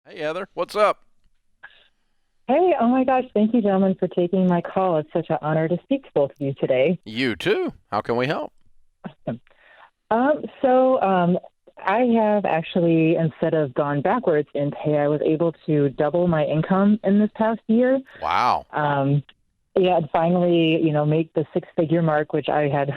Hey, Heather, what's up? Hey, oh my gosh, thank you, gentlemen, for taking my call. It's such an honor to speak to both of you today. You too. How can we help? Awesome. So I have actually, instead of gone backwards in pay, I was able to double my income in this past year. Wow. Um, yeah, and finally, make the six-figure mark, which I had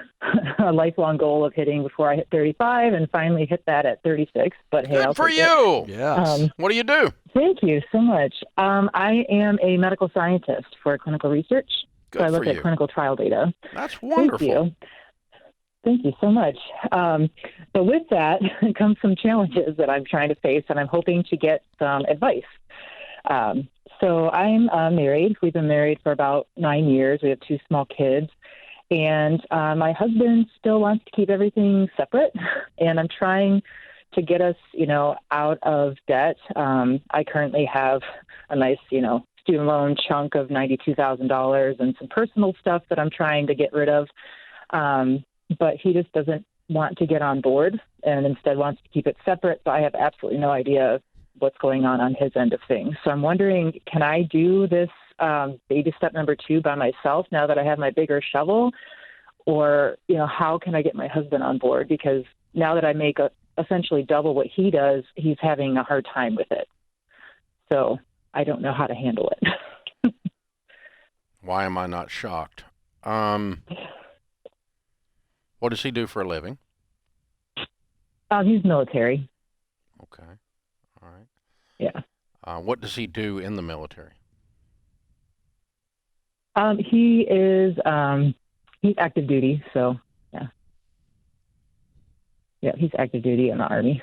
a lifelong goal of hitting before I hit 35, and finally hit that at 36. But hey, Good I'll for take it. you. Yes. Um, What do you do? Thank you so much. I am a medical scientist for clinical research, so I Good for look at you. clinical trial data. That's Thank wonderful. you. Thank you so much. But with that comes some challenges that I'm trying to face, and I'm hoping to get some advice. So I'm married. We've been married for about 9 years. We have two small kids. And my husband still wants to keep everything separate. And I'm trying to get us, out of debt. I currently have a nice, student loan chunk of $92,000 and some personal stuff that I'm trying to get rid of. But he just doesn't want to get on board and instead wants to keep it separate. So I have absolutely no idea what's going on his end of things. So I'm wondering, can I do this baby step number two by myself now that I have my bigger shovel? Or, how can I get my husband on board? Because now that I make essentially double what he does, he's having a hard time with it. So I don't know how to handle it. Why am I not shocked? Um, what does he do for a living? He's military. Okay. All right. Yeah. What does he do in the military? He's active duty. So yeah. Yeah, he's active duty in the Army.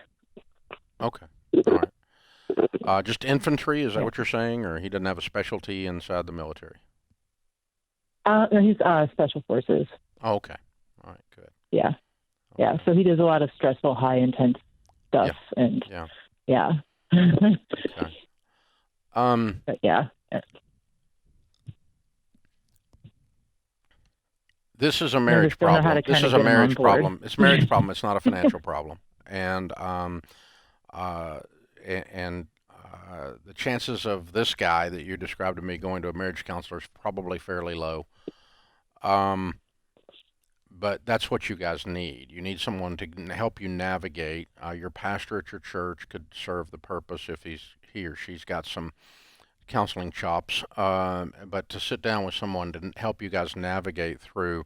Okay. All right. Just infantry, is that Yeah. what you're saying? Or he doesn't have a specialty inside the military? No, he's special forces. Oh, okay. All right, good. Yeah. Yeah. Okay. So he does a lot of stressful, high intense stuff. Yeah. And Yeah. yeah. Okay. Um, But yeah. this is a I marriage just don't know how problem. to This kind is of a get him on marriage board. problem. It's a marriage problem. It's not a financial problem. And uh, the chances of this guy that you described to me going to a marriage counselor is probably fairly low. Um, but that's what you guys need. You need someone to help you navigate. Your pastor at your church could serve the purpose if he or she's got some counseling chops. But to sit down with someone to help you guys navigate through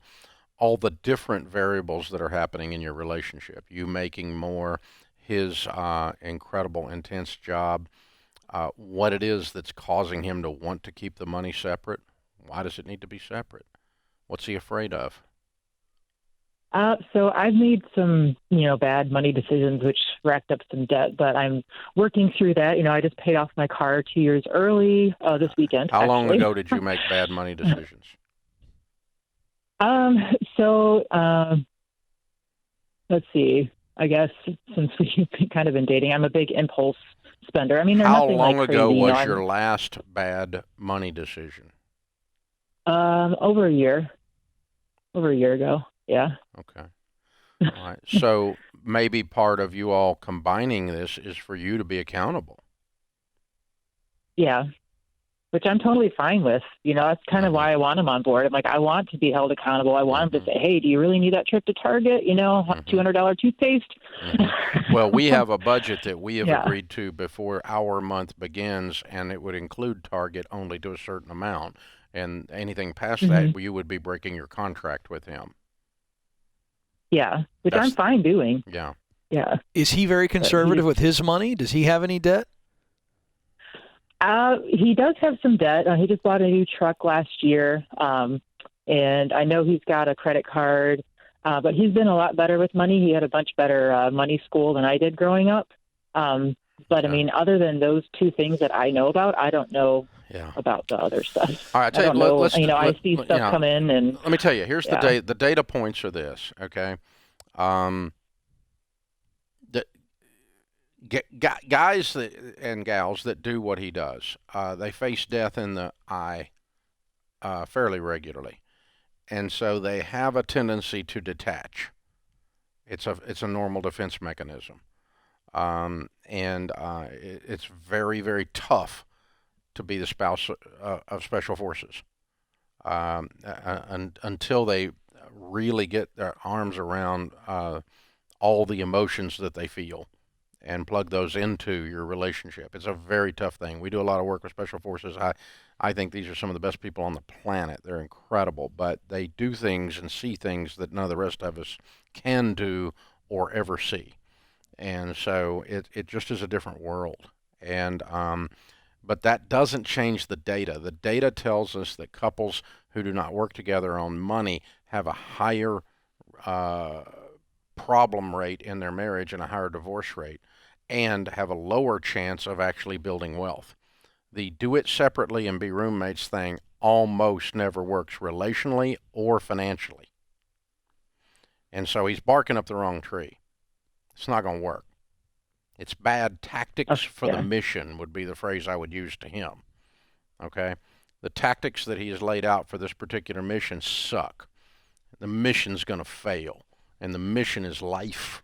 all the different variables that are happening in your relationship. You making more, his incredible, intense job, what it is that's causing him to want to keep the money separate. Why does it need to be separate? What's he afraid of? So I've made some, bad money decisions, which racked up some debt, but I'm working through that. I just paid off my car 2 years early, this weekend, How long actually. ago did you make bad money decisions? Um, so let's see. I guess since we've kind of been dating, I'm a big impulse spender. I mean, they're How nothing like long ago crazy. was I'm your last bad money decision? over a year, over a year ago. Yeah, Okay. All right. So maybe part of you all combining this is for you to be accountable. yeah, which I'm totally fine with. That's kind of Mm-hmm. why I want him on board. I'm like, I want to be held accountable. I want him to Mm-hmm. say, hey, do you really need that trip to Target? Mm-hmm. $200 toothpaste. Mm-hmm. Well, we have a budget that we have Yeah. agreed to before our month begins, and it would include Target only to a certain amount. And anything past hmm that, you would be breaking your contract with him. Yeah, which I'm That's, fine doing. yeah. Yeah, Is he very but he conservative just with his money? Does he have any debt? he does have some debt. He just bought a new truck last year, and I know he's got a credit card. But he's been a lot better with money. He had a much better money school than I did growing up. But I Okay. mean, other than those two things that I know about, I don't know Yeah. about the other stuff. All right. I I tell you, don't know. let's, I see you stuff know, come in, and let me tell you, here's yeah. the data points are this, okay? Um, the guys and gals that do what he does, they face death in the eye fairly regularly, and so they have a tendency to detach. It's a normal defense mechanism, and it's very, very tough to be the spouse of special forces until they really get their arms around all the emotions that they feel and plug those into your relationship. It's a very tough thing. We do a lot of work with special forces. I think these are some of the best people on the planet. They're incredible, but they do things and see things that none of the rest of us can do or ever see. And so it just is a different world. And but that doesn't change the data. The data tells us that couples who do not work together on money have a higher problem rate in their marriage and a higher divorce rate, and have a lower chance of actually building wealth. The do it separately and be roommates thing almost never works relationally or financially. And so he's barking up the wrong tree. It's not going to work. It's bad tactics for the mission would be the phrase I would use to him. Okay? The tactics that he has laid out for this particular mission suck. The mission's going to fail. And the mission is life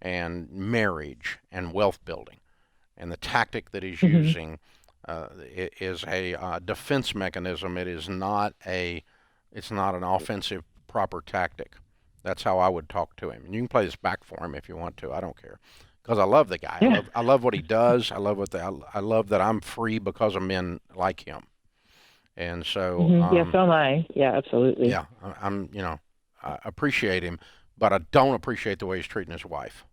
and marriage and wealth building. And the tactic that he's using is a defense mechanism. It's not an offensive proper tactic. That's how I would talk to him. And you can play this back for him if you want to. I don't care, because I love the guy. Yeah. I love what he does. I love that I'm free because of men like him. And so yeah, so am I. Yeah, absolutely. Yeah, I appreciate him, but I don't appreciate the way he's treating his wife.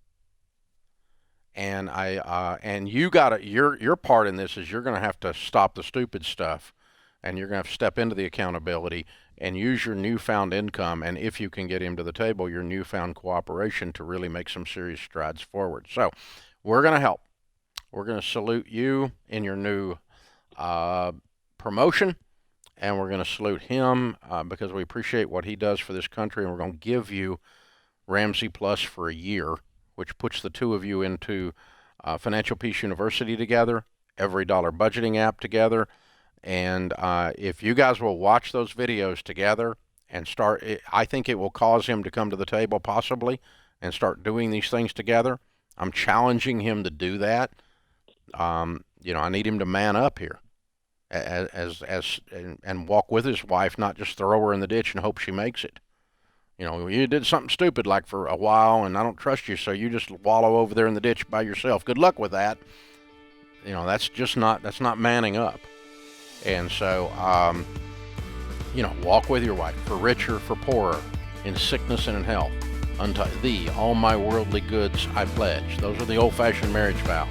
And you got your part in this is you're going to have to stop the stupid stuff, and you're going to have to step into the accountability and use your newfound income, and if you can get him to the table, your newfound cooperation to really make some serious strides forward. So we're going to help. We're going to salute you in your new promotion, and we're going to salute him because we appreciate what he does for this country, and we're going to give you Ramsey Plus for a year, which puts the two of you into Financial Peace University together, Every Dollar Budgeting app together. And if you guys will watch those videos together and I think it will cause him to come to the table possibly and start doing these things together. I'm challenging him to do that. I need him to man up here and walk with his wife, not just throw her in the ditch and hope she makes it. You did something stupid like for a while, and I don't trust you, so you just wallow over there in the ditch by yourself. Good luck with that. That's not manning up. And so, walk with your wife, for richer, for poorer, in sickness and in health. Unto thee all my worldly goods I pledge. Those are the old-fashioned marriage vows.